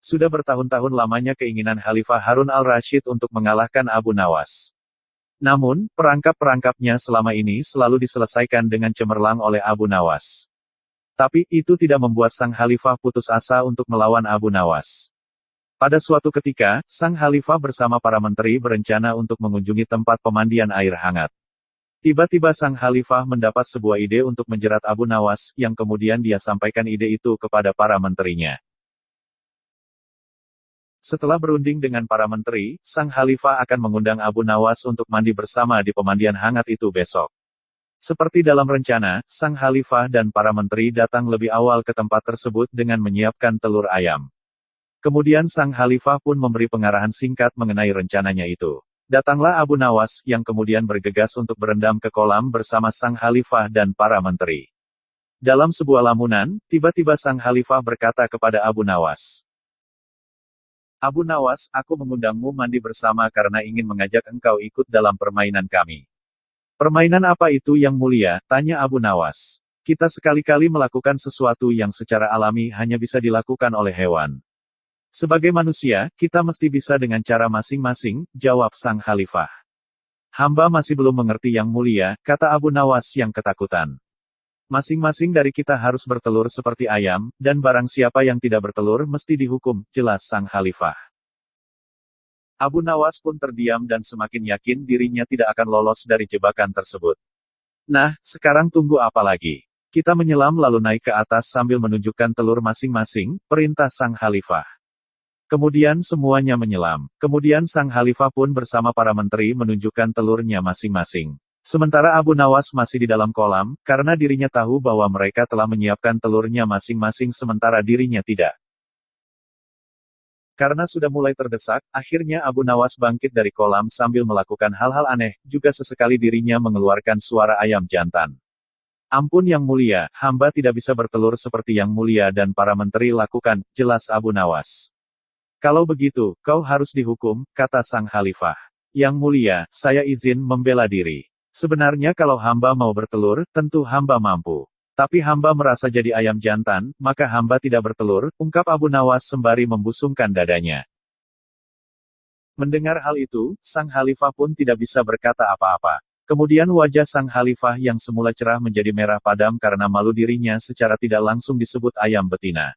Sudah bertahun-tahun lamanya keinginan Khalifah Harun al-Rasyid untuk mengalahkan Abu Nawas. Namun, perangkap-perangkapnya selama ini selalu diselesaikan dengan cemerlang oleh Abu Nawas. Tapi, itu tidak membuat sang Khalifah putus asa untuk melawan Abu Nawas. Pada suatu ketika, sang Khalifah bersama para menteri berencana untuk mengunjungi tempat pemandian air hangat. Tiba-tiba sang Khalifah mendapat sebuah ide untuk menjerat Abu Nawas, yang kemudian dia sampaikan ide itu kepada para menterinya. Setelah berunding dengan para menteri, sang Khalifah akan mengundang Abu Nawas untuk mandi bersama di pemandian hangat itu besok. Seperti dalam rencana, sang Khalifah dan para menteri datang lebih awal ke tempat tersebut dengan menyiapkan telur ayam. Kemudian sang Khalifah pun memberi pengarahan singkat mengenai rencananya itu. Datanglah Abu Nawas, yang kemudian bergegas untuk berendam ke kolam bersama sang Khalifah dan para menteri. Dalam sebuah lamunan, tiba-tiba sang Khalifah berkata kepada Abu Nawas, "Abu Nawas, aku mengundangmu mandi bersama karena ingin mengajak engkau ikut dalam permainan kami." "Permainan apa itu yang mulia?" tanya Abu Nawas. "Kita sekali-kali melakukan sesuatu yang secara alami hanya bisa dilakukan oleh hewan. Sebagai manusia, kita mesti bisa dengan cara masing-masing," jawab sang Khalifah. "Hamba masih belum mengerti yang mulia," kata Abu Nawas yang ketakutan. "Masing-masing dari kita harus bertelur seperti ayam, dan barang siapa yang tidak bertelur mesti dihukum," jelas sang Khalifah. Abu Nawas pun terdiam dan semakin yakin dirinya tidak akan lolos dari jebakan tersebut. "Nah, sekarang tunggu apa lagi? Kita menyelam lalu naik ke atas sambil menunjukkan telur masing-masing," perintah sang Khalifah. Kemudian semuanya menyelam. Kemudian sang Khalifah pun bersama para menteri menunjukkan telurnya masing-masing. Sementara Abu Nawas masih di dalam kolam, karena dirinya tahu bahwa mereka telah menyiapkan telurnya masing-masing sementara dirinya tidak. Karena sudah mulai terdesak, akhirnya Abu Nawas bangkit dari kolam sambil melakukan hal-hal aneh, juga sesekali dirinya mengeluarkan suara ayam jantan. "Ampun yang mulia, hamba tidak bisa bertelur seperti yang mulia dan para menteri lakukan," jelas Abu Nawas. "Kalau begitu, kau harus dihukum," kata sang Khalifah. "Yang mulia, saya izin membela diri. Sebenarnya kalau hamba mau bertelur, tentu hamba mampu. Tapi hamba merasa jadi ayam jantan, maka hamba tidak bertelur," ungkap Abu Nawas sembari membusungkan dadanya. Mendengar hal itu, sang Khalifah pun tidak bisa berkata apa-apa. Kemudian wajah sang Khalifah yang semula cerah menjadi merah padam karena malu dirinya secara tidak langsung disebut ayam betina.